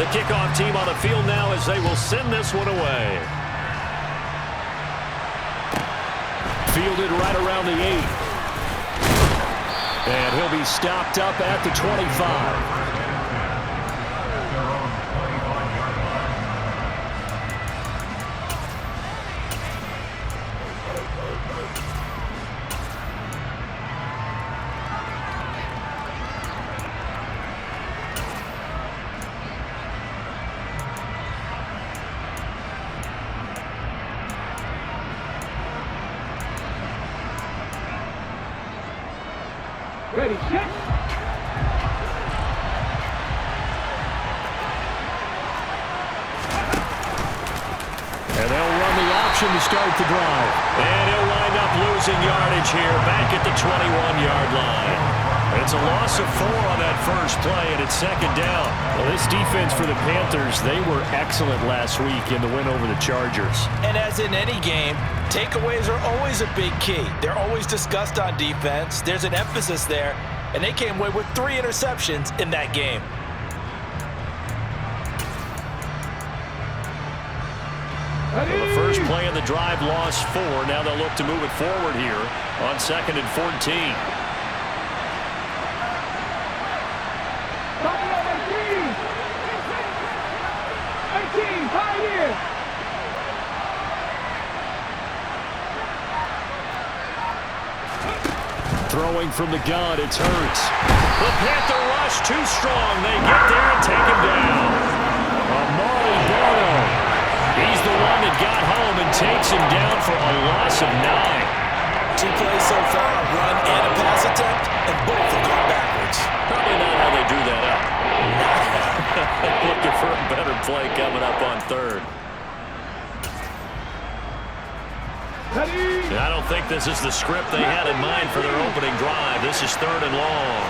The kickoff team on the field now as they will send this one away. Fielded right around the 8. And he'll be stopped up at the 25. Ready, set. And they'll run the option to start the drive. And he'll wind up losing yardage here back at the 21-yard line. It's a loss of 4 on that first play, and it's second down. Well, this defense for the Panthers, they were excellent last week in the win over the Chargers. And as in any game, takeaways are always a big key. They're always discussed on defense. There's an emphasis there, and they came away with 3 interceptions in that game. Well, the first play of the drive lost 4. Now they'll look to move it forward here on 2nd and 14. Throwing from the gun, it's Hurts. The Panther rush too strong. They get there and take him down. Amari Barno. He's the one that got home and takes him down for a loss of 9. 2 plays so far, a run and a pass attempt, and both have gone backwards. Probably not how they do that up. Looking for a better play coming up on 3rd. I don't think this is the script they had in mind for their opening drive. This is 3rd and long.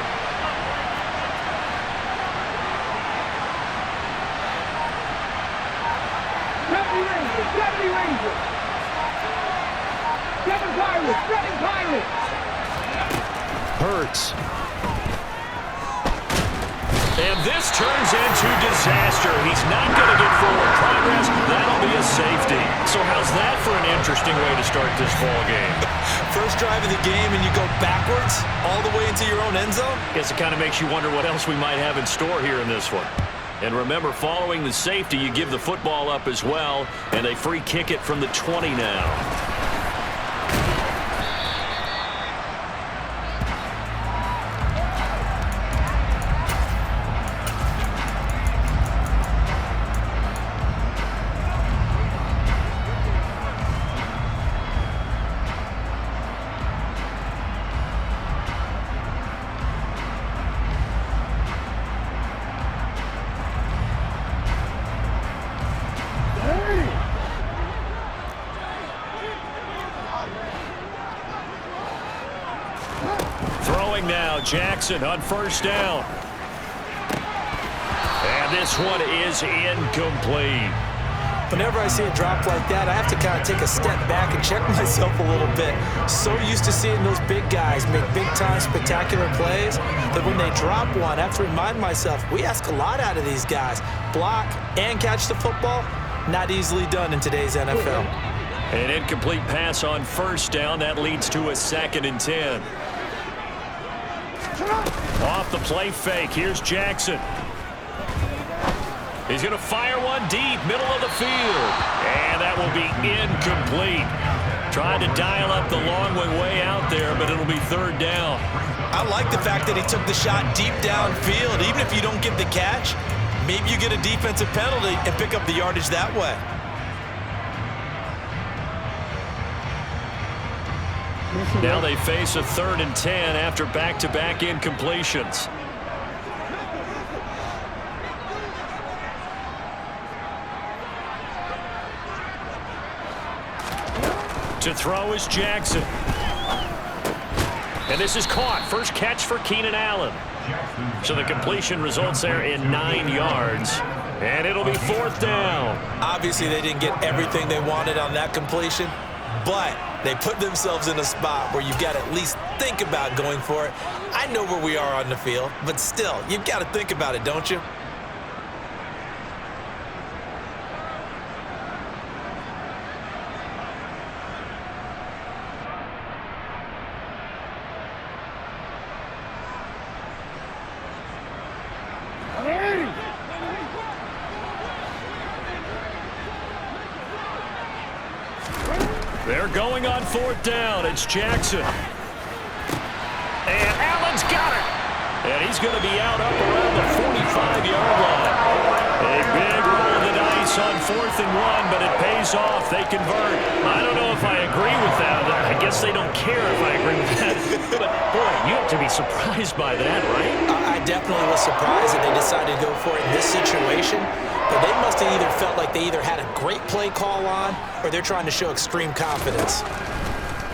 Hurts. And this turns into disaster. He's not going to get forward progress. That'll be a safety. So how's that for an interesting way to start this ball game? First drive of the game and you go backwards all the way into your own end zone? Guess it kind of makes you wonder what else we might have in store here in this one. And remember, following the safety, you give the football up as well, and they free kick it from the 20 now. Now Jackson on first down. And this one is incomplete. Whenever I see a drop like that, I have to kind of take a step back and check myself a little bit. So used to seeing those big guys make big-time spectacular plays that when they drop one, I have to remind myself, we ask a lot out of these guys. Block and catch the football, not easily done in today's NFL. An incomplete pass on first down. That leads to a 2nd and 10. Off the play fake. Here's Jackson. He's going to fire one deep, middle of the field. And that will be incomplete. Trying to dial up the long way out there, but it'll be 3rd down. I like the fact that he took the shot deep downfield. Even if you don't get the catch, maybe you get a defensive penalty and pick up the yardage that way. Now they face a 3rd and 10 after back-to-back incompletions. To throw is Jackson. And this is caught. First catch for Keenan Allen. So the completion results there in 9 yards. And it'll be 4th down. Obviously, they didn't get everything they wanted on that completion, but they put themselves in a spot where you've got to at least think about going for it. I know where we are on the field, but still, you've got to think about it, don't you? They're going on 4th down. It's Jackson. And Allen's got it. And he's going to be out up around the 45-yard line. A big roll of the dice on 4th and 1, but it pays off. They convert. I don't know if I agree with that. I guess they don't care if I agree with that. But, boy, you have to be surprised by that, right? I definitely was surprised that they decided to go for it in this situation. But they must have either felt like they either had a great play call on or they're trying to show extreme confidence.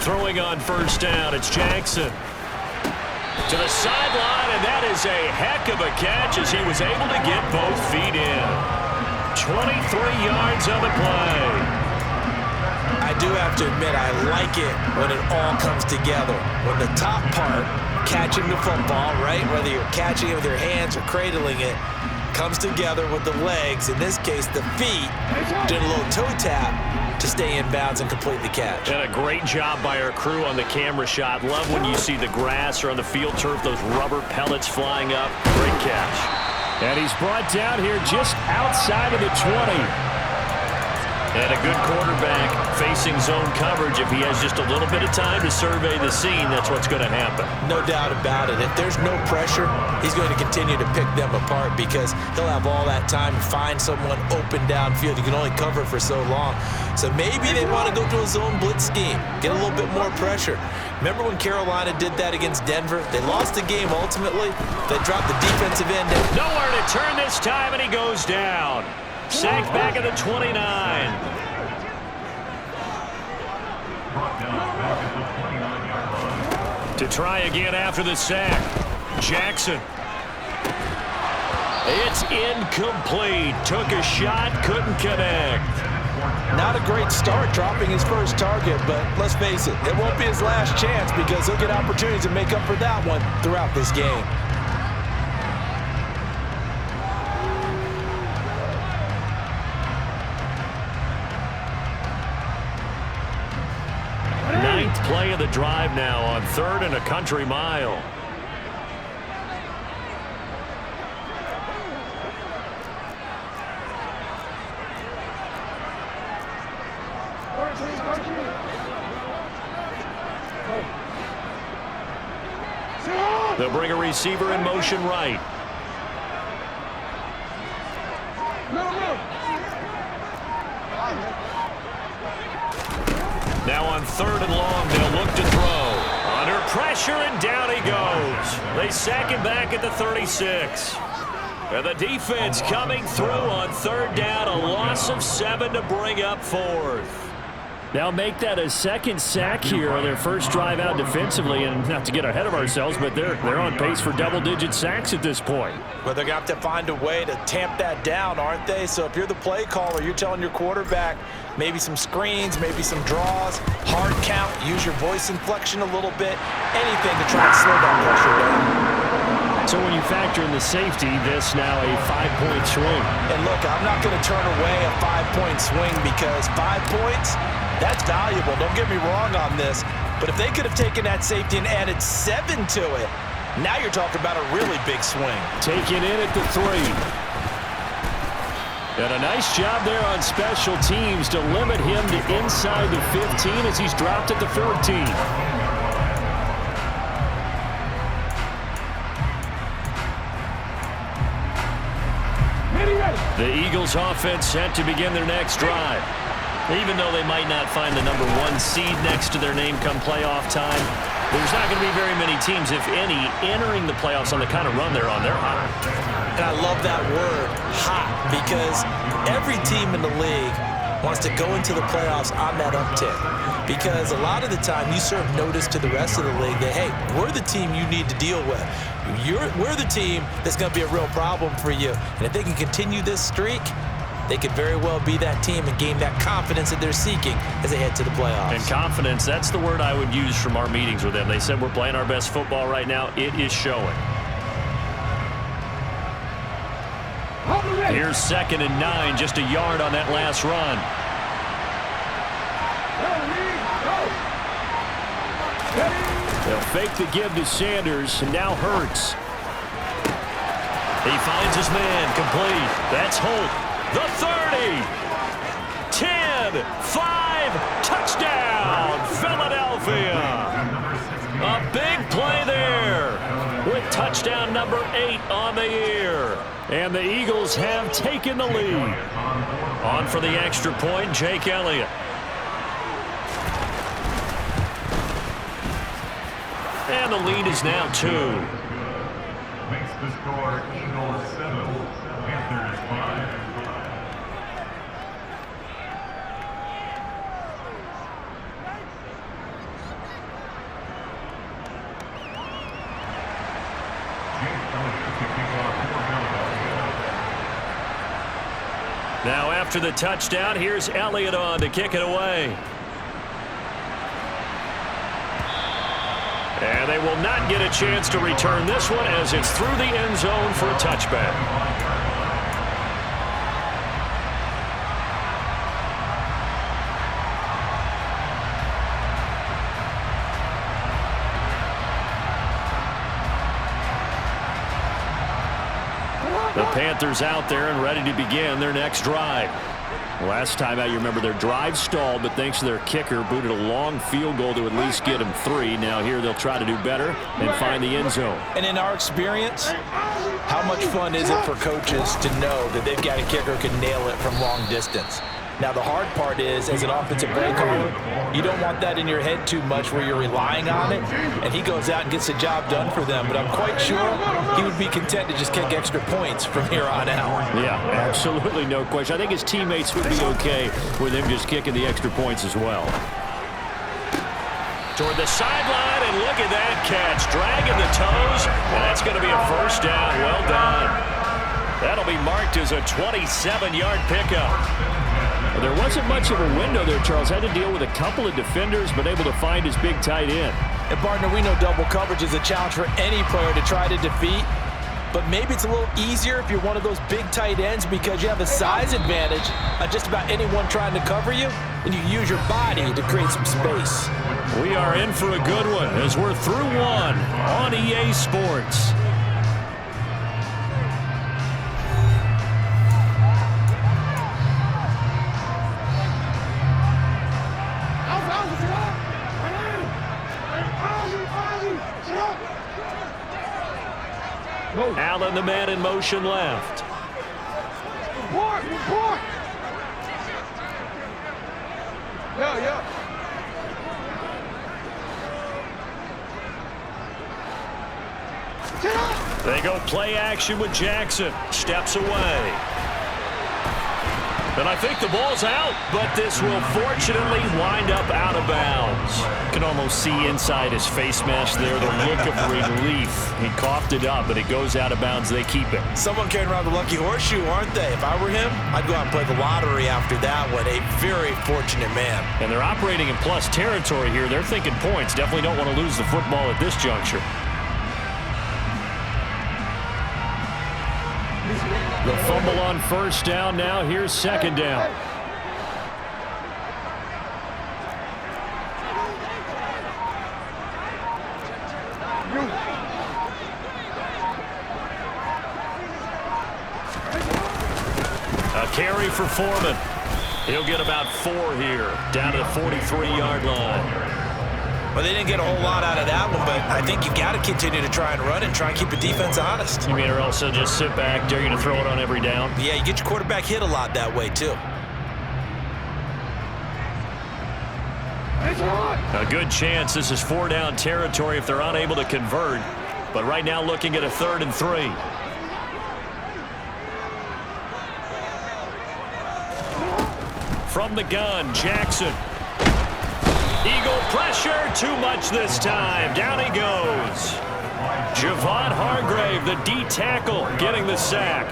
Throwing on 1st down, it's Jackson. To the sideline, and that is a heck of a catch as he was able to get both feet in. 23 yards on the play. I do have to admit, I like it when it all comes together. When the top part, catching the football, right, whether you're catching it with your hands or cradling it, comes together with the legs, in this case the feet, did a little toe tap to stay in bounds and complete the catch. And a great job by our crew on the camera shot. Love when you see the grass or on the field turf, those rubber pellets flying up. Great catch. And he's brought down here just outside of the 20. And a good quarterback facing zone coverage. If he has just a little bit of time to survey the scene, that's what's going to happen. No doubt about it. If there's no pressure, he's going to continue to pick them apart because he'll have all that time to find someone open downfield. You can only cover for so long. So maybe they want to go to a zone blitz scheme, get a little bit more pressure. Remember when Carolina did that against Denver? They lost the game ultimately. They dropped the defensive end. Nowhere to turn this time, and he goes down. Sacked back at the 29. To try again after the sack. Jackson. It's incomplete. Took a shot, couldn't connect. Not a great start dropping his first target, but let's face it, it won't be his last chance because he'll get opportunities to make up for that one throughout this game. Ninth play of the drive now on 3rd and a country mile. They'll bring a receiver in motion right. Now on 3rd and long, they'll look to throw. Under pressure, and down he goes. They sack him back at the 36. And the defense coming through on 3rd down. A loss of 7 to bring up 4th. Now make that a second sack here on their first drive out defensively. And not to get ahead of ourselves, but they're on pace for double-digit sacks at this point. Well, they're going to have to find a way to tamp that down, aren't they? So if you're the play caller, you're telling your quarterback maybe some screens, maybe some draws, hard count, use your voice inflection a little bit, anything to try and slow that pressure down. So when you factor in the safety, this now a 5-point swing. And look, I'm not going to turn away a 5-point swing because 5 points, that's valuable. Don't get me wrong on this. But if they could have taken that safety and added 7 to it, now you're talking about a really big swing. Taken in at the 3. And a nice job there on special teams to limit him to inside the 15 as he's dropped at the 14. The Eagles offense set to begin their next drive. Even though they might not find the number 1 seed next to their name come playoff time, there's not going to be very many teams, if any, entering the playoffs on the kind of run they're on. They're hot. And I love that word, hot, because every team in the league wants to go into the playoffs on that uptick. Because a lot of the time you serve notice to the rest of the league that, hey, we're the team you need to deal with. We're the team that's going to be a real problem for you. And if they can continue this streak, they could very well be that team and gain that confidence that they're seeking as they head to the playoffs. And confidence, that's the word I would use from our meetings with them. They said we're playing our best football right now. It is showing. Here's 2nd and 9, just a yard on that last run. They'll fake the give to Sanders, and now Hurts. He finds his man, complete. That's Holt. The 30. 10, 5, touchdown. Philadelphia. A big play there with touchdown number 8 on the year. And the Eagles have taken the lead. On for the extra point, Jake Elliott. And the lead is now 2. Makes the score Eagles 7, Panthers 5. Now after the touchdown, here's Elliott on to kick it away. And they will not get a chance to return this one as it's through the end zone for a touchback. The Panthers out there and ready to begin their next drive. Last time out, you remember their drive stalled, but thanks to their kicker, booted a long field goal to at least get them 3. Now here they'll try to do better and find the end zone. And in our experience, how much fun is it for coaches to know that they've got a kicker who can nail it from long distance? Now, the hard part is, as an offensive play caller, you don't want that in your head too much where you're relying on it, and he goes out and gets the job done for them. But I'm quite sure he would be content to just kick extra points from here on out. Yeah, absolutely no question. I think his teammates would be okay with him just kicking the extra points as well. Toward the sideline, and look at that catch. Dragging the toes, and that's going to be a first down. Well done. That'll be marked as a 27-yard pickup. There wasn't much of a window there, Charles. Had to deal with a couple of defenders, but able to find his big tight end. And, partner, we know double coverage is a challenge for any player to try to defeat. But maybe it's a little easier if you're one of those big tight ends because you have a size advantage on just about anyone trying to cover you, and you use your body to create some space. We are in for a good one as we're through one on EA Sports. Allen, the man in motion left. They go play action with Jackson. Steps away. And I think the ball's out, but this will fortunately wind up out of bounds. You can almost see inside his face mask there the look of relief. He coughed it up, but it goes out of bounds. They keep it. Someone carrying around the lucky horseshoe, aren't they? If I were him, I'd go out and play the lottery after that one. A very fortunate man. And they're operating in plus territory here. They're thinking points. Definitely don't want to lose the football at this juncture. The fumble on first down. Now here's second down. A carry for Foreman. He'll get about 4 here, down to the 43-yard line. Well, they didn't get a whole lot out of that one, but I think you've got to continue to try and run and try and keep the defense honest. You mean, or also just sit back, dare you to throw it on every down? Yeah, you get your quarterback hit a lot that way, too. A good chance this is 4-down territory if they're unable to convert. But right now looking at a 3rd and 3. From the gun, Jackson. Eagle pressure, too much this time. Down he goes. Javon Hargrave, the D tackle, getting the sack.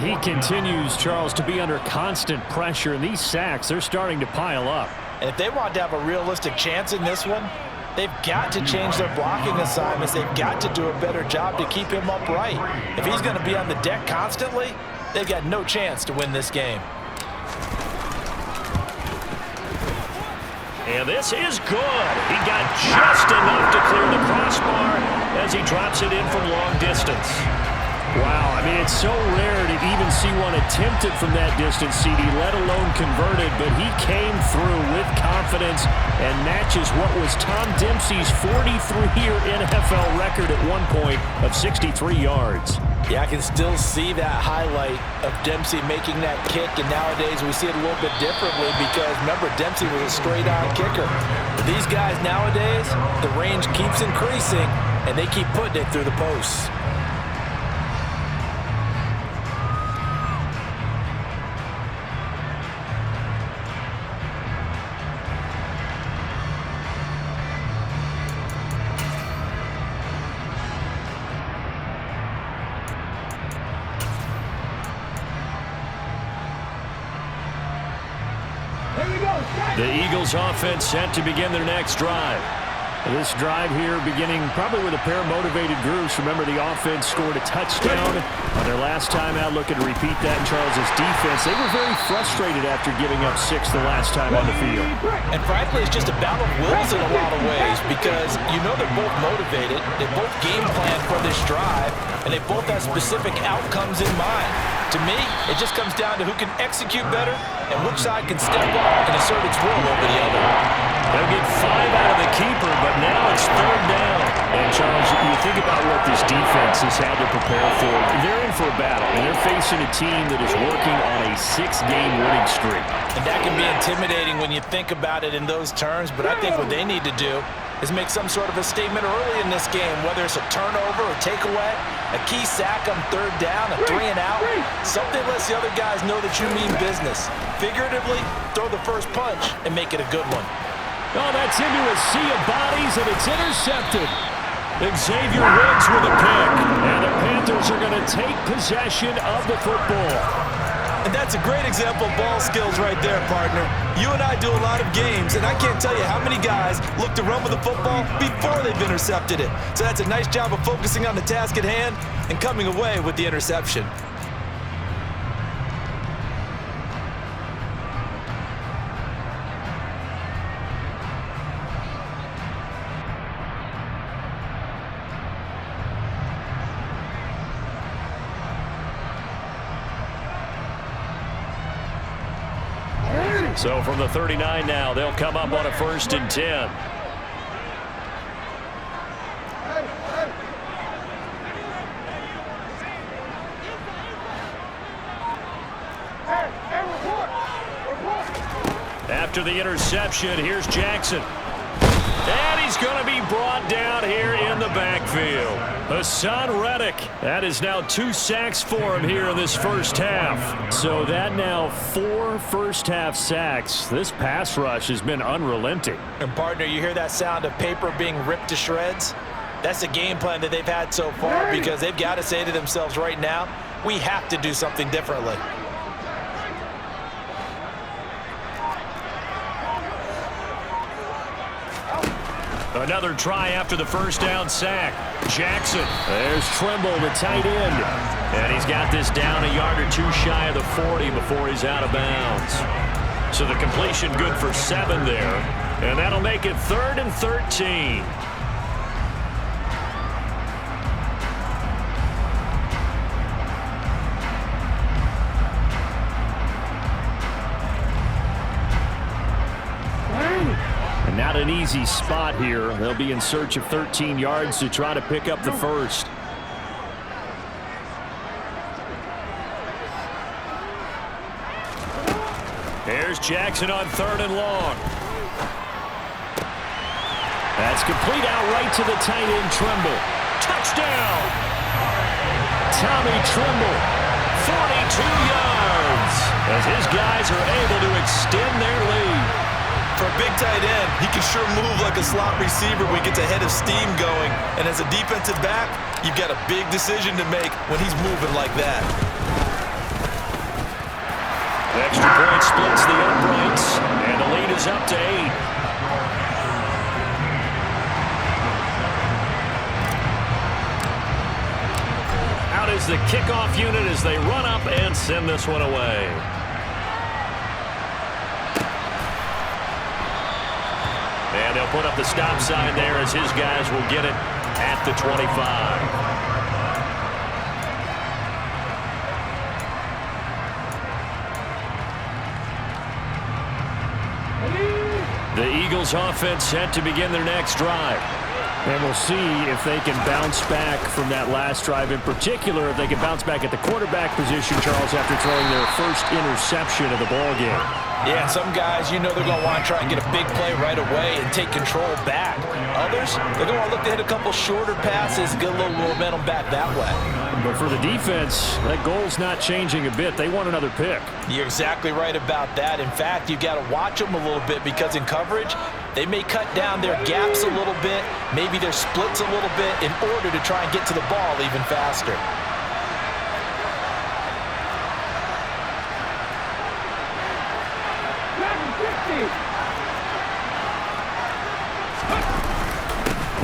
He continues, Charles, to be under constant pressure, and these sacks, they're starting to pile up. And if they want to have a realistic chance in this one, they've got to change their blocking assignments. They've got to do a better job to keep him upright. If he's going to be on the deck constantly, they've got no chance to win this game. And this is good. He got just enough to clear the crossbar as he drops it in from long distance. Wow, I mean, it's so rare to even see one attempted from that distance, CD, let alone converted, but he came through with confidence and matches what was Tom Dempsey's 43-year NFL record at one point of 63 yards. Yeah, I can still see that highlight of Dempsey making that kick, and nowadays we see it a little bit differently because, remember, Dempsey was a straight-on kicker. But these guys nowadays, the range keeps increasing, and they keep putting it through the posts. The Eagles offense set to begin their next drive. This drive here beginning probably with a pair of motivated groups. Remember, the offense scored a touchdown on their last time out, looking to repeat that in Charles's defense. They were very frustrated after giving up 6 the last time on the field. And frankly, it's just a battle of wills in a lot of ways because you know they're both motivated, they both game plan for this drive, and they both have specific outcomes in mind. To me, it just comes down to who can execute better and which side can step up and assert its will over the other. They'll get 5 out of the keeper, but now it's 3rd down. And, Charles, you think about what this defense has had to prepare for. They're in for a battle, and they're facing a team that is working on a 6-game winning streak. And that can be intimidating when you think about it in those terms, but I think what they need to do is make some sort of a statement early in this game, whether it's a turnover or takeaway, a key sack on 3rd down, a 3 and out, something lets the other guys know that you mean business. Figuratively, throw the first punch and make it a good one. Oh, that's into a sea of bodies, and it's intercepted. Xavier Woods with a pick, and the Panthers are going to take possession of the football. And that's a great example of ball skills right there, partner. You and I do a lot of games, and I can't tell you how many guys look to run with the football before they've intercepted it. So that's a nice job of focusing on the task at hand and coming away with the interception. So from the 39 now, they'll come up on a 1st and 10. After the interception, here's Jackson. And he's going to be brought down here in the backfield. Hassan Reddick. That is now 2 sacks for him here in this first half. So that now 4 first-half sacks. This pass rush has been unrelenting. And, partner, you hear that sound of paper being ripped to shreds? That's the game plan that they've had so far because they've got to say to themselves right now, we have to do something differently. Another try after the first down sack. Jackson. There's Trimble, the tight end. And he's got this down a yard or 2 shy of the 40 before he's out of bounds. So the completion good for 7 there. And that'll make it 3rd and 13. Not an easy spot here. They'll be in search of 13 yards to try to pick up the first. Here's Jackson on 3rd and long. That's complete out right to the tight end, Trimble. Touchdown! Tommy Trimble, 42 yards, as his guys are able to extend their lead. For a big tight end, he can sure move like a slot receiver when he gets a head of steam going. And as a defensive back, you've got a big decision to make when he's moving like that. The extra point splits the uprights, and the lead is up to 8. Out is the kickoff unit as they run up and send this one away. And they'll put up the stop sign there as his guys will get it at the 25. The Eagles offense set to begin their next drive. And we'll see if they can bounce back from that last drive. In particular, if they can bounce back at the quarterback position, Charles, after throwing their first interception of the ballgame. Yeah, some guys, you know they're going to want to try and get a big play right away and take control back. Others, they're going to want to look to hit a couple shorter passes, get a little momentum back that way. But for the defense, that goal's not changing a bit. They want another pick. You're exactly right about that. In fact, you've got to watch them a little bit because in coverage, they may cut down their gaps a little bit, maybe their splits a little bit in order to try and get to the ball even faster.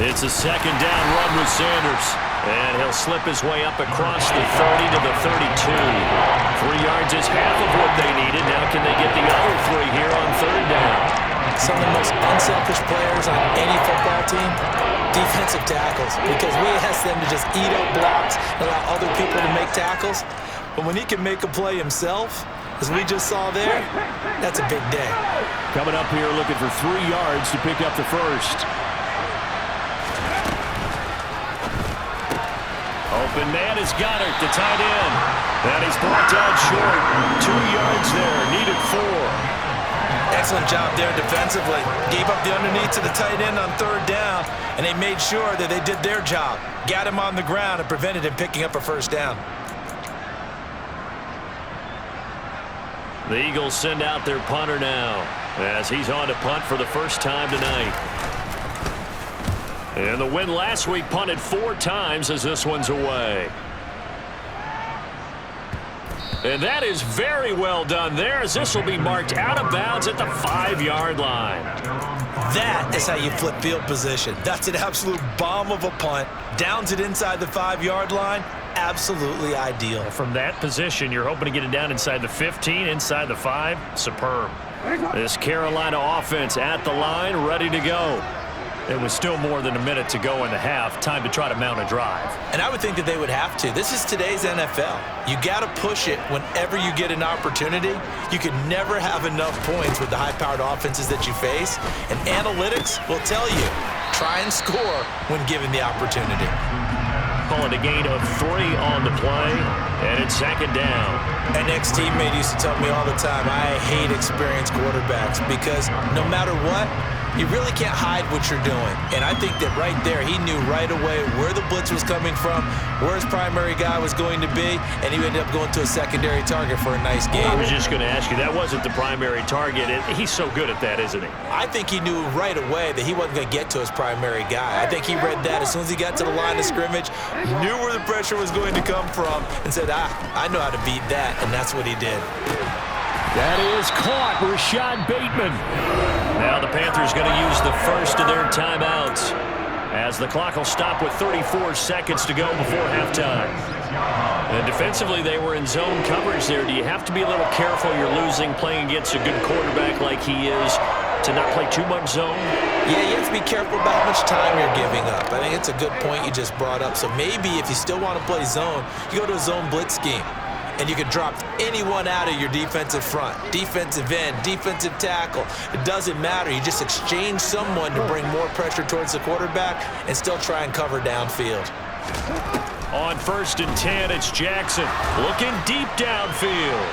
It's a second down run with Sanders. And he'll slip his way up across the 30 to the 32. 3 yards is half of what they needed. Now can they get the other 3 here on third down? Some of the most unselfish players on any football team, defensive tackles, because we ask them to just eat up blocks and allow other people to make tackles. But when he can make a play himself, as we just saw there, that's a big day. Coming up here looking for 3 yards to pick up the first. Open man is Goddard, the tight end. And he's brought down short. 2 yards there, needed 4. Excellent job there defensively. Gave up the underneath to the tight end on third down, and they made sure that they did their job. Got him on the ground and prevented him picking up a first down. The Eagles send out their punter now as he's on to punt for the first time tonight. And the win last week punted 4 times as this one's away. And that is very well done there as this will be marked out of bounds at the 5-yard line. That is how you flip field position. That's an absolute bomb of a punt. Downs it inside the 5-yard line. Absolutely ideal. From that position, you're hoping to get it down inside the 15, inside the 5. Superb. This Carolina offense at the line, ready to go. It was still more than a minute to go in the half. Time to try to mount a drive. And I would think that they would have to. This is today's NFL. You got to push it whenever you get an opportunity. You can never have enough points with the high-powered offenses that you face. And analytics will tell you, try and score when given the opportunity. Call it a gain of 3 on the play, and it's second down. An ex-teammate used to tell me all the time, I hate experienced quarterbacks because no matter what, you really can't hide what you're doing. And I think that right there, he knew right away where the blitz was coming from, where his primary guy was going to be, and he ended up going to a secondary target for a nice game. I was just going to ask you, that wasn't the primary target. He's so good at that, isn't he? I think he knew right away that he wasn't going to get to his primary guy. I think he read that as soon as he got to the line of scrimmage, knew where the pressure was going to come from, and said, I know how to beat that, and that's what he did. That is caught, Rashad Bateman. Now the Panthers going to use the first of their timeouts as the clock will stop with 34 seconds to go before halftime. And defensively, they were in zone coverage there. Do you have to be a little careful? You're losing playing against a good quarterback like he is to not play too much zone? Yeah, you have to be careful about how much time you're giving up. I think it's a good point you just brought up. So maybe if you still want to play zone, you go to a zone blitz scheme. And you can drop anyone out of your defensive front, defensive end, defensive tackle. It doesn't matter. You just exchange someone to bring more pressure towards the quarterback and still try and cover downfield. On 1st and 10, it's Jackson looking deep downfield.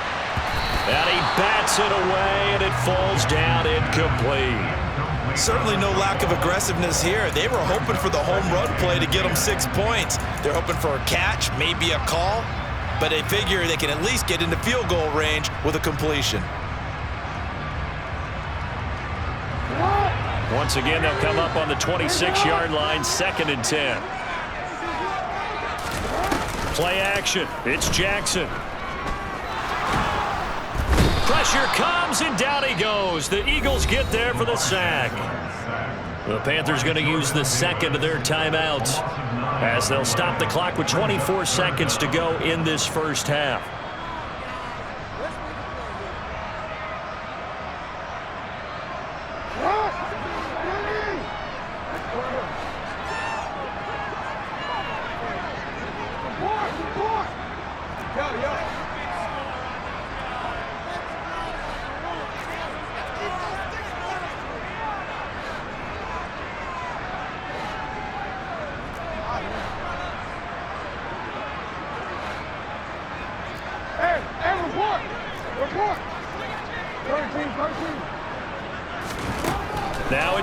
And he bats it away, and it falls down incomplete. Certainly no lack of aggressiveness here. They were hoping for the home run play to get them 6 points. They're hoping for a catch, maybe a call. But they figure they can at least get into field goal range with a completion. Once again, they'll come up on the 26-yard line, 2nd and 10. Play action. It's Jackson. Pressure comes, and down he goes. The Eagles get there for the sack. The Panthers going to use the second of their timeouts as they'll stop the clock with 24 seconds to go in this first half.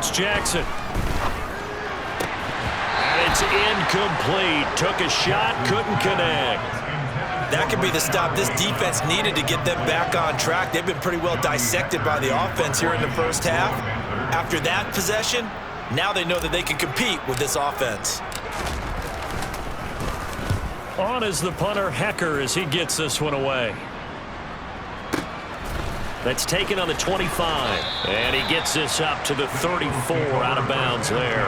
it's Jackson. And it's incomplete. Took a shot, couldn't connect. That could be the stop this defense needed to get them back on track. They've been pretty well dissected by the offense here in the first half. After that possession, now they know that they can compete with this offense. On is the punter, Hecker, as he gets this one away. That's taken on the 25. And he gets this up to the 34 out of bounds there.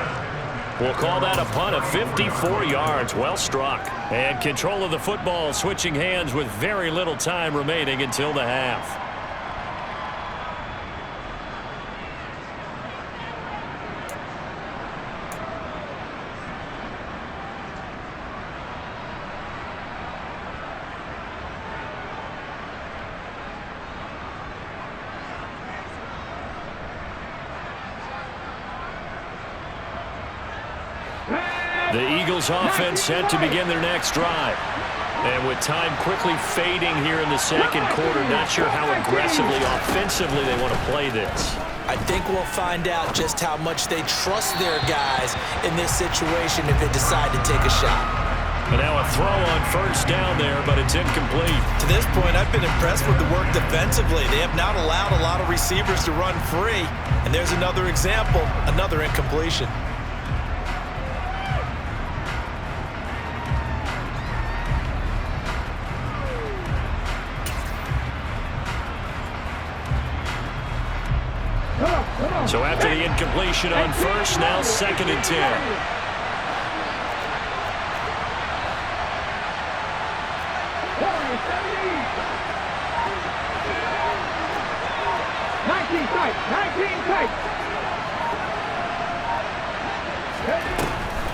We'll call that a punt of 54 yards. Well struck. And control of the football switching hands with very little time remaining until the half. The Eagles offense set to begin their next drive. And with time quickly fading here in the second quarter, not sure how aggressively, offensively they want to play this. I think we'll find out just how much they trust their guys in this situation if they decide to take a shot. And now a throw on first down there, but it's incomplete. To this point, I've been impressed with the work defensively. They have not allowed a lot of receivers to run free. And there's another example, another incompletion. So after the incompletion on first, now 2nd and 10.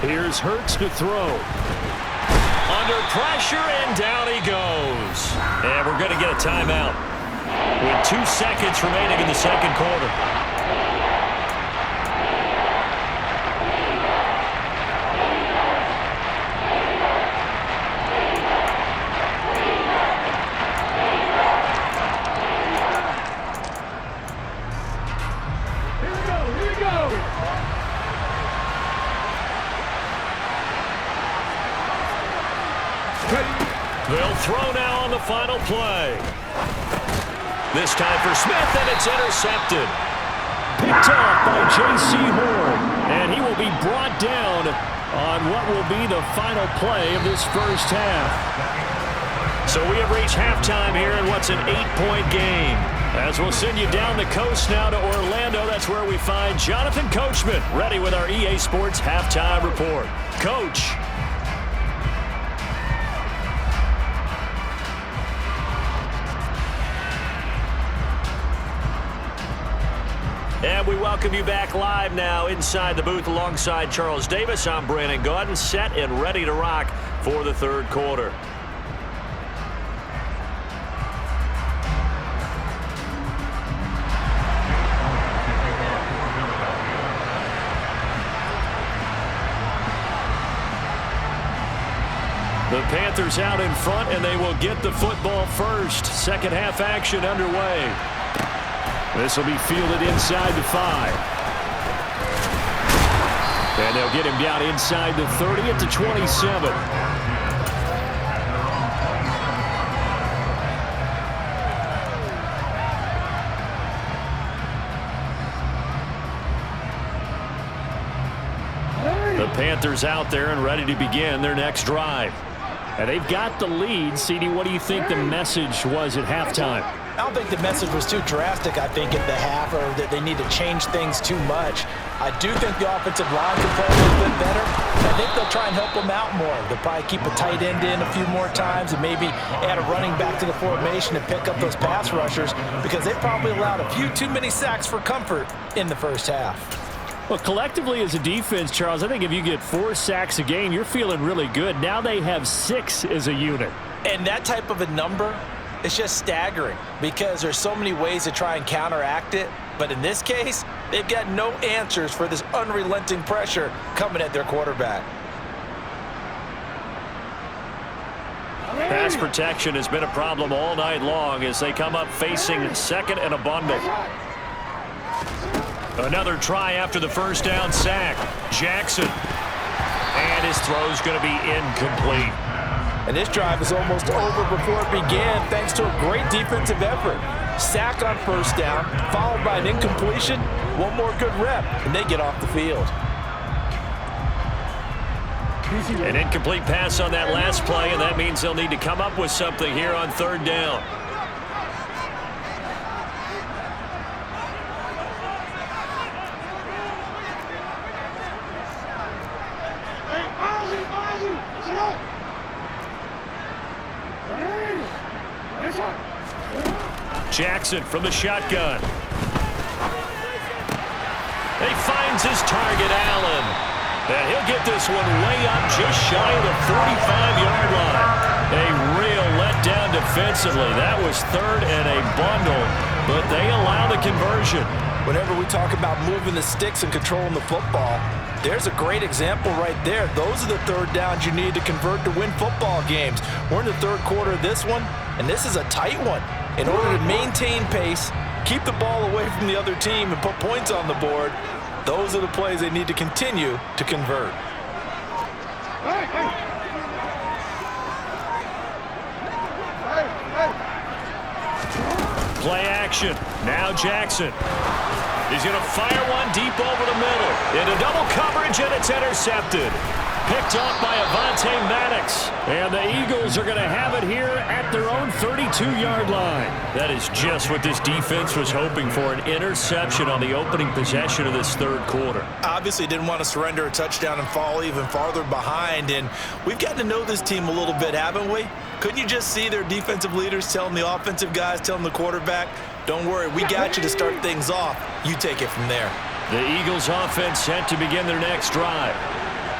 Here's Hurts to throw. Under pressure, and down he goes. And we're going to get a timeout with 2 seconds remaining in the second quarter. They'll throw now on the final play. This time for Smith, and it's intercepted. Picked off by J.C. Horn, and he will be brought down on what will be the final play of this first half. So we have reached halftime here in what's an 8-point game. As we'll send you down the coast now to Orlando, that's where we find Jonathan Coachman, ready with our EA Sports Halftime Report. Coach. And we welcome you back live now inside the booth alongside Charles Davis. I'm Brandon Gaudin, set and ready to rock for the third quarter. The Panthers out in front, and they will get the football first. Second half action underway. This will be fielded inside the 5. And they'll get him down inside the 30 at the 27. The Panthers out there and ready to begin their next drive. And they've got the lead. CD, what do you think the message was at halftime? I don't think the message was too drastic, I think, at the half, or that they need to change things too much. I do think the offensive line can play a little bit better. I think they'll try and help them out more. They'll probably keep a tight end in a few more times and maybe add a running back to the formation and pick up those pass rushers, because they probably allowed a few too many sacks for comfort in the first half. Well, collectively as a defense, Charles, I think if you get 4 sacks a game, you're feeling really good. Now they have 6 as a unit. And that type of a number, it's just staggering because there's so many ways to try and counteract it. But in this case, they've got no answers for this unrelenting pressure coming at their quarterback. Pass protection has been a problem all night long as they come up facing second and a bundle. Another try after the first down sack. Jackson. And his throw's going to be incomplete. And this drive is almost over before it began thanks to a great defensive effort. Sack on first down, followed by an incompletion. One more good rep, and they get off the field. An incomplete pass on that last play, and that means they'll need to come up with something here on third down. Jackson from the shotgun. He finds his target, Allen. And he'll get this one way up just shy of the 45-yard line. A real letdown defensively. That was third and a bundle, but they allow the conversion. Whenever we talk about moving the sticks and controlling the football, there's a great example right there. Those are the third downs you need to convert to win football games. We're in the third quarter of this one, and this is a tight one. In order to maintain pace, keep the ball away from the other team, and put points on the board, those are the plays they need to continue to convert. Play action. Now Jackson. He's going to fire one deep over the middle. Into double coverage, and it's intercepted. Picked off by Avonte Maddox. And the Eagles are going to have it here at their own 32-yard line. That is just what this defense was hoping for, an interception on the opening possession of this third quarter. Obviously didn't want to surrender a touchdown and fall even farther behind. And we've gotten to know this team a little bit, haven't we? Couldn't you just see their defensive leaders telling the offensive guys, telling the quarterback, don't worry, we got you to start things off. You take it from there. The Eagles offense set to begin their next drive.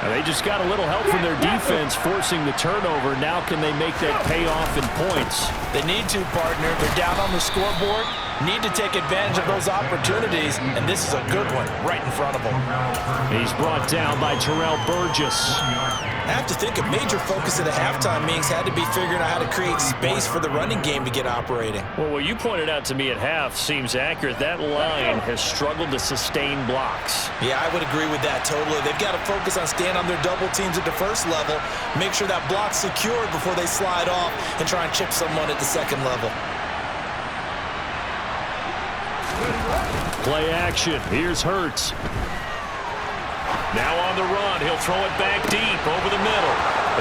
And they just got a little help from their defense forcing the turnover. Now can they make that pay off in points? They need to, partner. They're down on the scoreboard. Need to take advantage of those opportunities, and this is a good one right in front of them. He's brought down by Terrell Burgess. I have to think a major focus of the halftime meetings had to be figuring out how to create space for the running game to get operating. Well, what you pointed out to me at half seems accurate. That line has struggled to sustain blocks. Yeah, I would agree with that totally. They've got to focus on staying on their double teams at the first level, make sure that block's secured before they slide off and try and chip someone at the second level. Play action. Here's Hurts. Now on the run. He'll throw it back deep over the middle.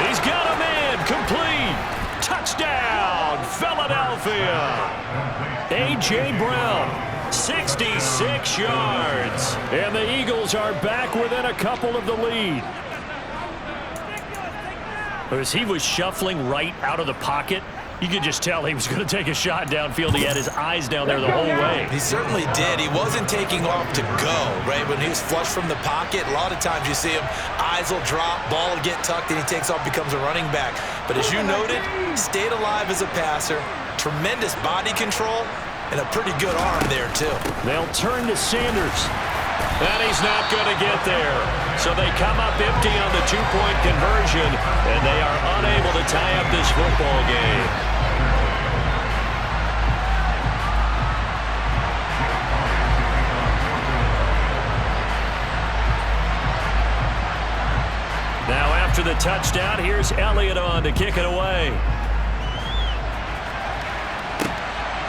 He's got a man. Complete. Touchdown, Philadelphia. A.J. Brown, 66 yards. And the Eagles are back within a couple of the lead. As he was shuffling right out of the pocket, you could just tell he was going to take a shot downfield. He had his eyes down there the whole way. He certainly did. He wasn't taking off to go, right? When he was flush from the pocket, a lot of times you see him, eyes will drop, ball will get tucked, and he takes off, becomes a running back. But as you noted, stayed alive as a passer, tremendous body control, and a pretty good arm there, too. They'll turn to Sanders. And he's not going to get there. So they come up empty on the two-point conversion, and they are unable to tie up this football game. Now after the touchdown, here's Elliott on to kick it away.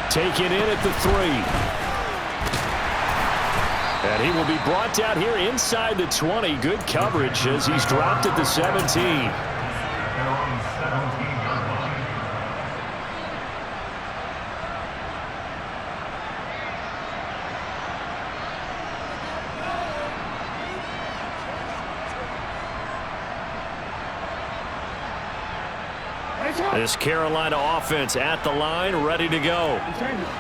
Taken in at the 3. And he will be brought down here inside the 20. Good coverage as he's dropped at the 17. This Carolina offense at the line, ready to go.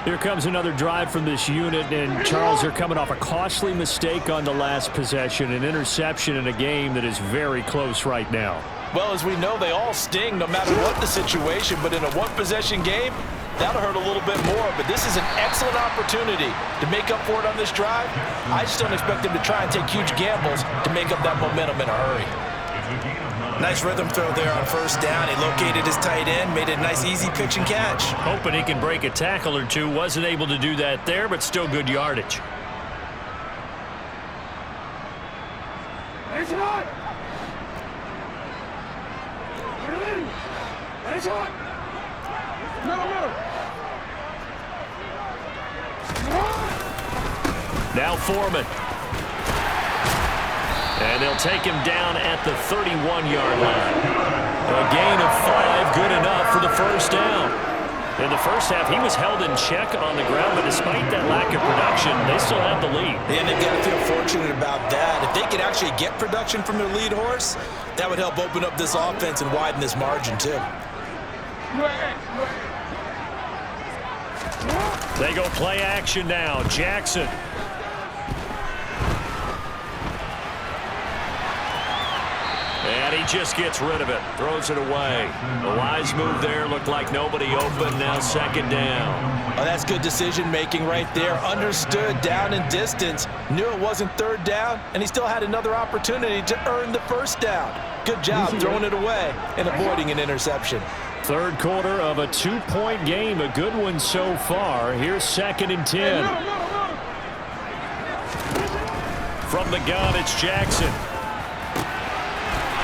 Here comes another drive from this unit, and Charles, they're coming off a costly mistake on the last possession, an interception in a game that is very close right now. Well, as we know, they all sting no matter what the situation, but in a one-possession game, that'll hurt a little bit more. But this is an excellent opportunity to make up for it on this drive. I just don't expect them to try and take huge gambles to make up that momentum in a hurry. Nice rhythm throw there on first down. He located his tight end, made a nice easy pitch and catch. Hoping he can break a tackle or two. Wasn't able to do that there, but still good yardage. That's hot. Middle, middle. Now Foreman. And they'll take him down at the 31-yard line. A gain of 5, good enough for the first down. In the first half, he was held in check on the ground, but despite that lack of production, they still have the lead. And they've got to feel fortunate about that. If they could actually get production from their lead horse, that would help open up this offense and widen this margin, too. They go play action now. Jackson. And he just gets rid of it. Throws it away. A wise move there. Looked like nobody open. Now second down. Oh, that's good decision-making right there. Understood down and distance. Knew it wasn't third down, and he still had another opportunity to earn the first down. Good job throwing it away and avoiding an interception. Third quarter of a 2-point game. A good one so far. Here's 2nd and 10. From the gun, it's Jackson.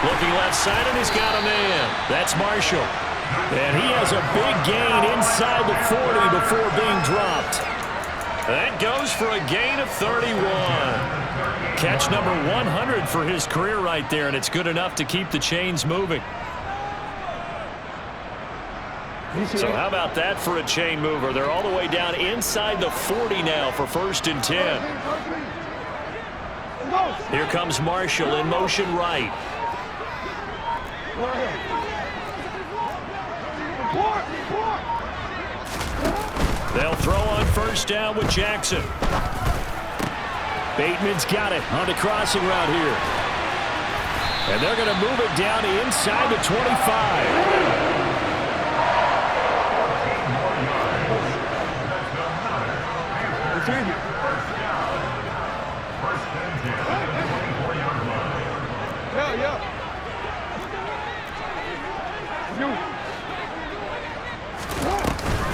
Looking left side, and he's got a man. That's Marshall. And he has a big gain inside the 40 before being dropped. That goes for a gain of 31. Catch number 100 for his career right there, and it's good enough to keep the chains moving. So how about that for a chain mover? They're all the way down inside the 40 now for 1st and 10. Here comes Marshall in motion right. They'll throw on first down with Jackson. Bateman's got it on the crossing route here. And they're going to move it down inside the 25.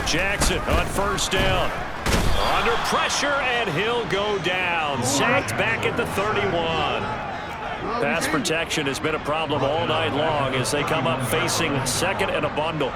Jackson on first down. Under pressure, and he'll go down. Sacked back at the 31. Pass protection has been a problem all night long as they come up facing 2nd and a bundle.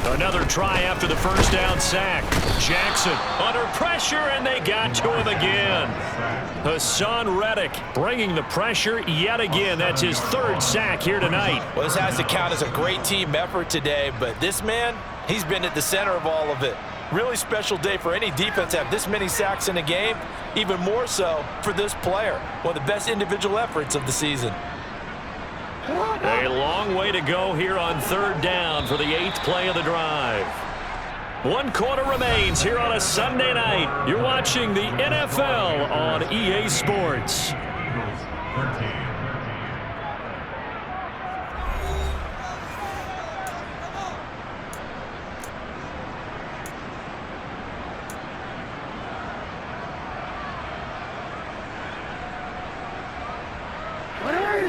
Another try after the first down sack. Jackson under pressure, and they got to him again. Hassan Reddick bringing the pressure yet again. That's his 3rd sack here tonight. Well, this has to count as a great team effort today, but this man, he's been at the center of all of it. Really special day for any defense to have this many sacks in a game, even more so for this player. One of the best individual efforts of the season. A long way to go here on 3rd down for the 8th play of the drive. 1 quarter remains here on a Sunday night. You're watching the NFL on EA Sports.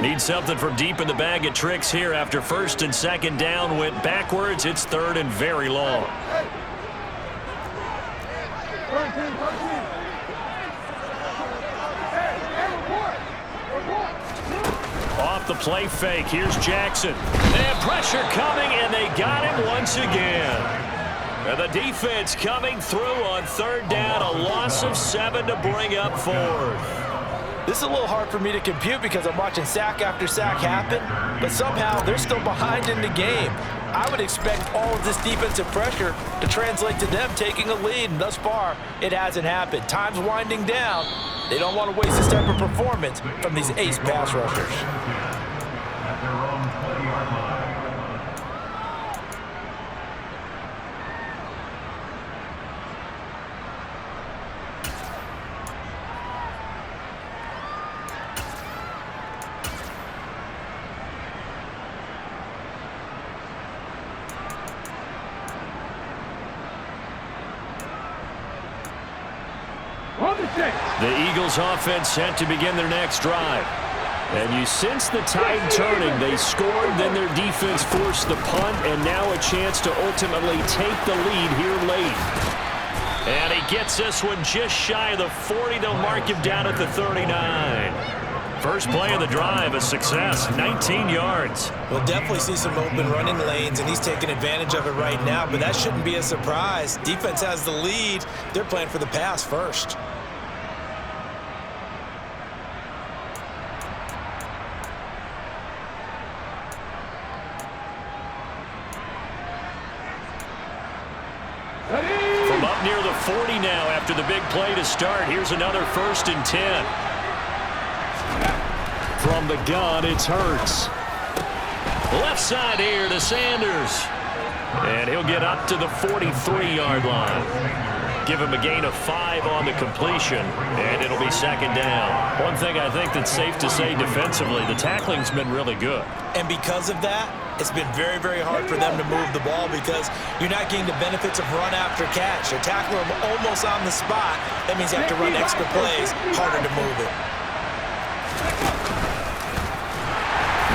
Need something from deep in the bag of tricks here after 1st and 2nd down went backwards. It's 3rd and very long. Off the play fake. Here's Jackson. And pressure coming, and they got him once again. And the defense coming through on 3rd down. A loss of 7 to bring up 4th. This is a little hard for me to compute because I'm watching sack after sack happen, but somehow they're still behind in the game. I would expect all of this defensive pressure to translate to them taking a lead, and thus far, it hasn't happened. Time's winding down. They don't want to waste this type of performance from these ace pass rushers. At their own 20-yard line. The Eagles offense set to begin their next drive. And you sense the tide turning. They scored, then their defense forced the punt, and now a chance to ultimately take the lead here late. And he gets this one just shy of the 40. They'll mark him down at the 39. First play of the drive, a success, 19 yards. We'll definitely see some open running lanes, and he's taking advantage of it right now, but that shouldn't be a surprise. Defense has the lead. They're playing for the pass first. From up near the 40 now after the big play to start. Here's another 1st and 10. From the gun, it's Hurts. Left side here to Sanders. And he'll get up to the 43-yard line. Give him a gain of 5 on the completion, and it'll be 2nd down. One thing I think that's safe to say defensively, the tackling's been really good. And because of that, it's been very, very hard for them to move the ball because you're not getting the benefits of run after catch. They're tackling them almost on the spot. That means you have to run extra plays, harder to move it.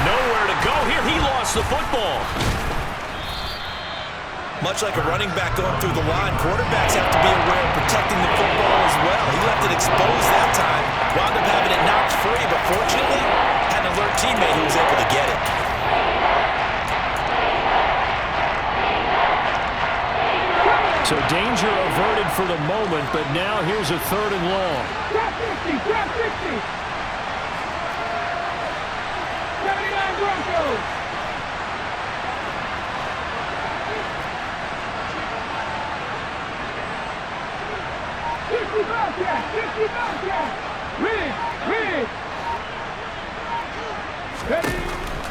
Nowhere to go here. He lost the football. Much like a running back going through the line, quarterbacks have to be aware of protecting the football as well. He left it exposed that time, wound up having it knocked free, but fortunately, had an alert teammate who was able to get it. So danger averted for the moment, but now here's a 3rd and long. Drop 50, drop 50. 79 Broncos.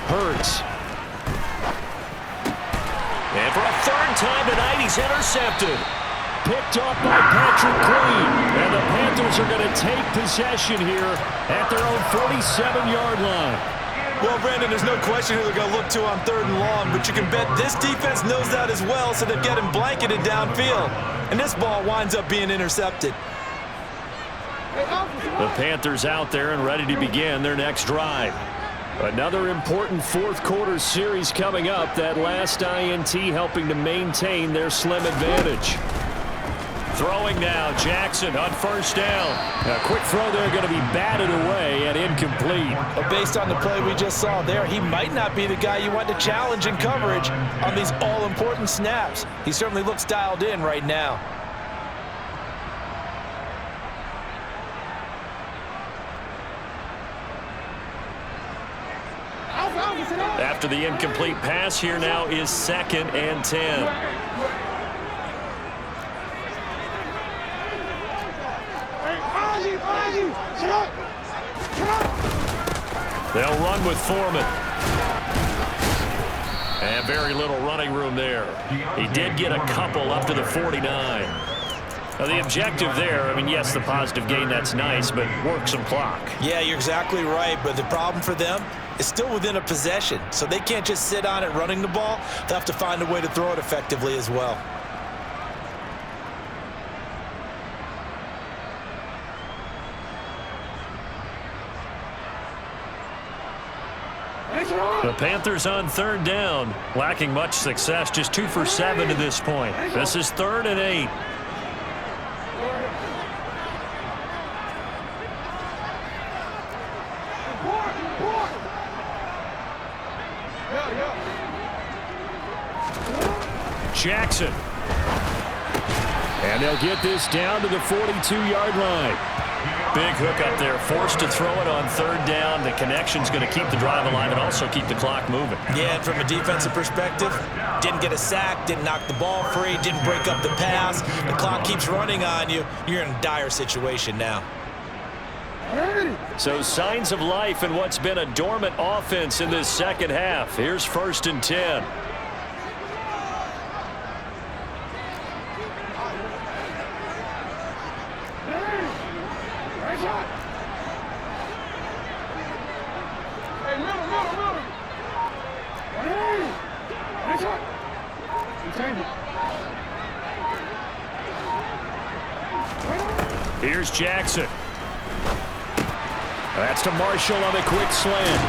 Hurts. And for a 3rd time tonight, he's intercepted. Picked off by Patrick Queen. And the Panthers are going to take possession here at their own 47-yard line. Well, Brandon, there's no question who they're going to look to on 3rd and long, but you can bet this defense knows that as well, so they've got him blanketed downfield. And this ball winds up being intercepted. The Panthers out there and ready to begin their next drive. Another important 4th quarter series coming up. That last INT helping to maintain their slim advantage. Throwing now, Jackson on 1st down. A quick throw there going to be batted away and incomplete. Well, based on the play we just saw there, he might not be the guy you want to challenge in coverage on these all-important snaps. He certainly looks dialed in right now. After the incomplete pass, here now is 2nd and 10. They'll run with Foreman. And very little running room there. He did get a couple up to the 49. Now the objective there, I mean, yes, the positive gain, that's nice, but work some clock. Yeah, you're exactly right, but the problem for them is still within a possession, so they can't just sit on it running the ball. They'll have to find a way to throw it effectively as well. The Panthers on 3rd down, lacking much success, just 2 for 7 to this point. This is 3rd and 8. Jackson. And they'll get this down to the 42-yard line. Big hook up there, forced to throw it on 3rd down. The connection's going to keep the drive alive and also keep the clock moving. Yeah, and from a defensive perspective, didn't get a sack, didn't knock the ball free, didn't break up the pass. The clock keeps running on you. You're in a dire situation now. So signs of life in what's been a dormant offense in this 2nd half. Here's 1st and 10. Here's Jackson. That's to Marshall on the quick slant.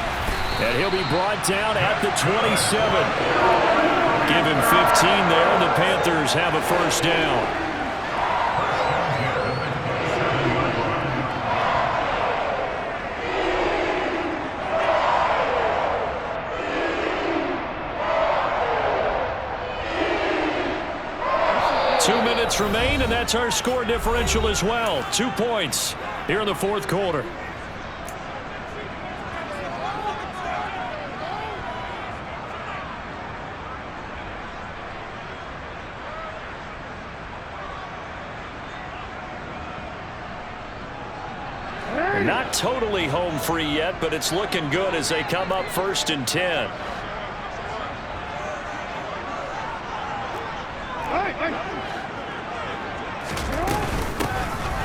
And he'll be brought down at the 27. Give him 15 there, and the Panthers have a first down. 2 minutes remain, and that's our score differential as well. 2 points here in the fourth quarter. Not totally home free yet, but it's looking good as they come up 1st and 10.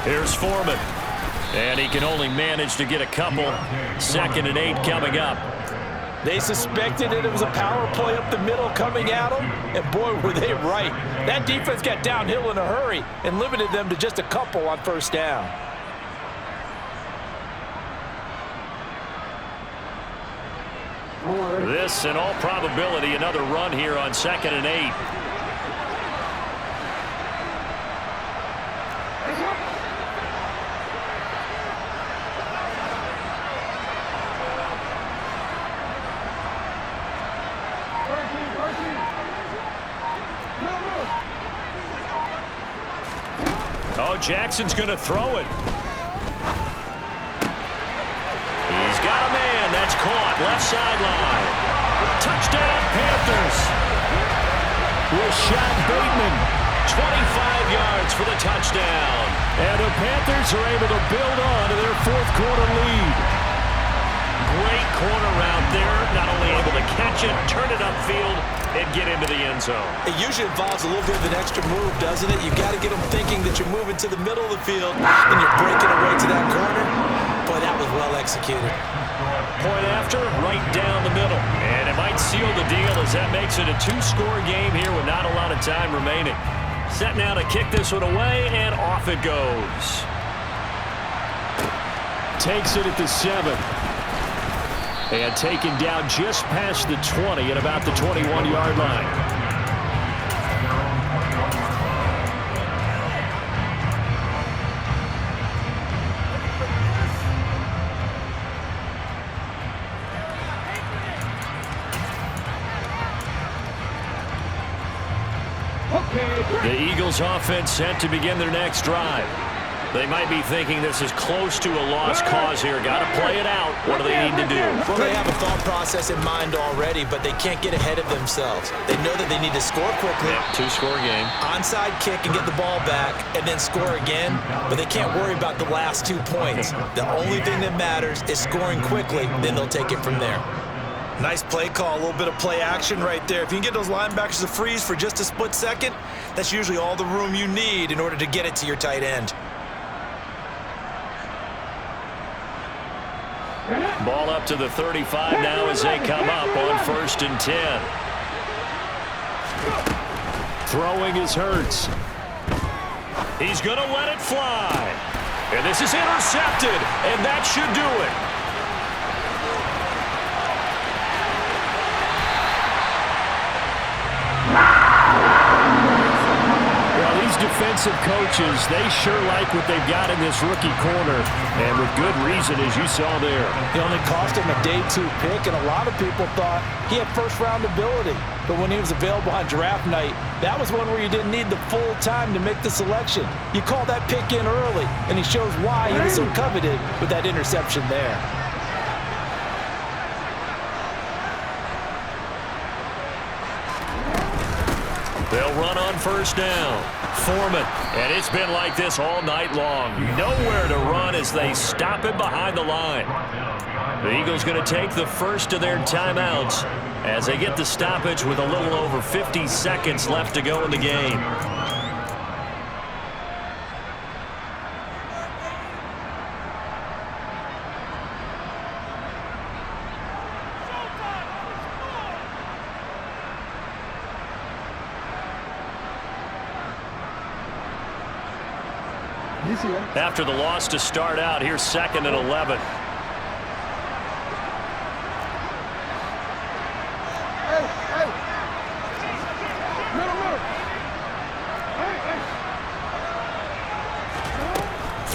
Here's Foreman. And he can only manage to get a couple. 2nd and 8 coming up. They suspected it was a power play up the middle coming at them, and boy, were they right. That defense got downhill in a hurry and limited them to just a couple on 1st down. This, in all probability, another run here on 2nd and 8. Oh, Jackson's going to throw it. He's got a man. That's caught. Left sideline. Touchdown, Panthers. Rashad Bateman, 25 yards for the touchdown. And the Panthers are able to build on to their fourth quarter lead. Great corner route there. Not only able to catch it, turn it upfield, and get into the end zone. It usually involves a little bit of an extra move, doesn't it? You've got to get them thinking that you're moving to the middle of the field and you're breaking away to that corner. Boy, that was well executed. Point after, right down the middle. And it might seal the deal as that makes it a 2-score game here with not a lot of time remaining. Set now to kick this one away, and off it goes. Takes it at the 7. And taken down just past the 20 at about the 21-yard line. The Eagles offense set to begin their next drive. They might be thinking this is close to a lost cause here. Got to play it out. What do they need to do? Well, they have a thought process in mind already, but they can't get ahead of themselves. They know that they need to score quickly. Yep, 2-score game. Onside kick and get the ball back and then score again, but they can't worry about the last 2 points. The only thing that matters is scoring quickly, then they'll take it from there. Nice play call, a little bit of play action right there. If you can get those linebackers to freeze for just a split second, that's usually all the room you need in order to get it to your tight end. Ball up to the 35 now as they come up on 1st and 10. Throwing is Hurts. He's going to let it fly. And this is intercepted, and that should do it. Defensive coaches, they sure like what they've got in this rookie corner, and with good reason, as you saw there. It only cost him a day 2 pick, and a lot of people thought he had first-round ability. But when he was available on draft night, that was one where you didn't need the full time to make the selection. You call that pick in early, and he shows why he was so coveted with that interception there. They'll run on 1st down. Foreman, and it's been like this all night long. Nowhere to run as they stop him behind the line. The Eagles going to take the first of their timeouts as they get the stoppage with a little over 50 seconds left to go in the game. After the loss to start out, here's 2nd and 11.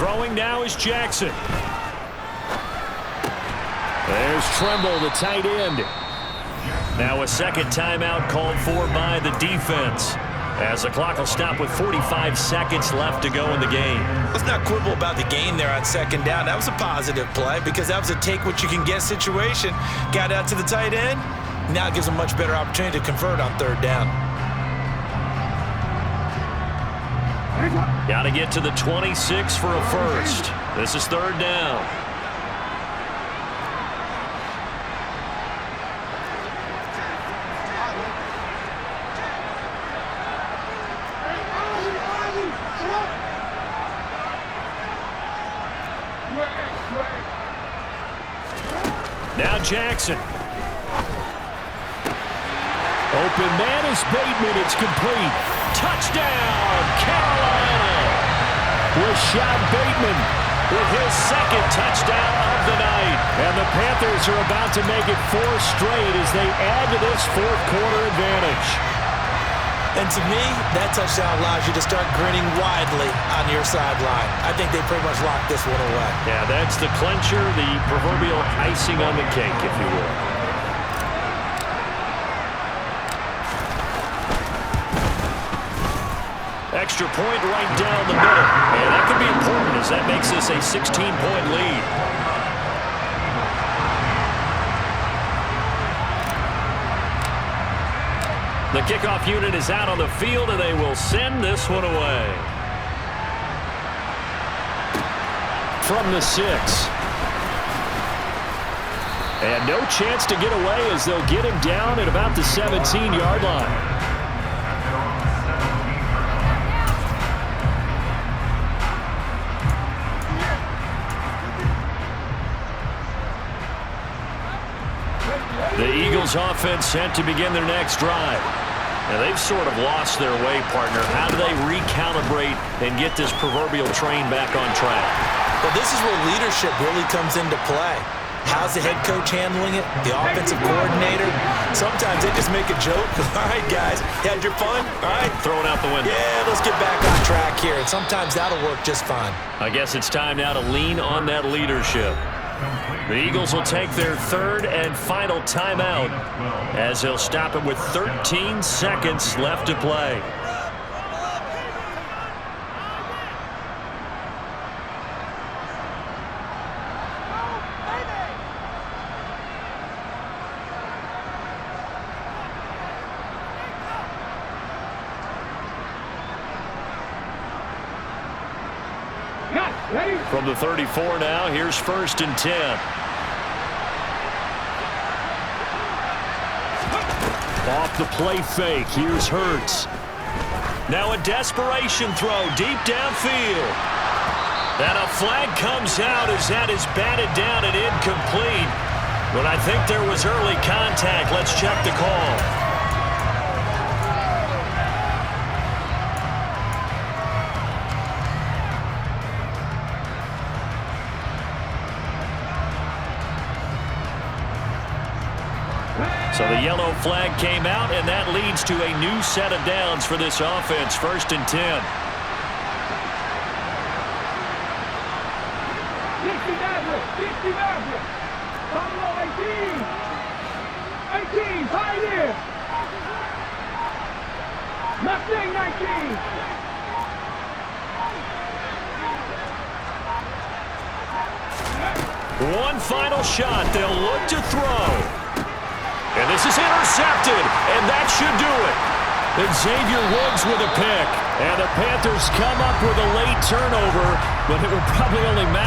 Throwing now is Jackson. There's Tremble, the tight end. Now a second timeout called for by the defense, as the clock will stop with 45 seconds left to go in the game. Let's not quibble about the gain there on second down. That was a positive play because that was a take-what-you-can-get situation. Got out to the tight end. Now it gives them a much better opportunity to convert on third down. Got to get to the 26 for a first. This is third down. Now Jackson. Open man is Bateman. It's complete. Touchdown, Carolina. Rashad Bateman with his second touchdown of the night. And the Panthers are about to make it 4 straight as they add to this fourth quarter advantage. And to me, that touchdown allows you to start grinning widely on your sideline. I think they pretty much locked this one away. Yeah, that's the clincher, the proverbial icing on the cake, if you will. Extra point right down the middle. And that could be important as that makes this a 16-point lead. The kickoff unit is out on the field, and they will send this one away. From the 6. And no chance to get away as they'll get him down at about the 17-yard line. The Eagles offense set to begin their next drive. Now they've sort of lost their way, partner. How do they recalibrate and get this proverbial train back on track? Well, this is where leadership really comes into play. How's the head coach handling it? The offensive coordinator? Sometimes they just make a joke. All right, guys, you had your fun? All right. Throw it out the window. Yeah, let's get back on track here. And sometimes that'll work just fine. I guess it's time now to lean on that leadership. The Eagles will take their third and final timeout as they'll stop it with 13 seconds left to play. From the 34 now, here's 1st and 10. Off the play fake, here's Hurts. Now a desperation throw deep downfield. And a flag comes out as that is batted down and incomplete. But I think there was early contact. Let's check the call. So the yellow flag came out, and that leads to a new set of downs for this offense. 1st and 10. 60 Maverick, 60 Maverick. Buffalo 18. 18, Pioneer. Mustang 19. One final shot. They'll look to throw. And this is intercepted, and that should do it. And Xavier Woods with a pick. And the Panthers come up with a late turnover, but it will probably only matter.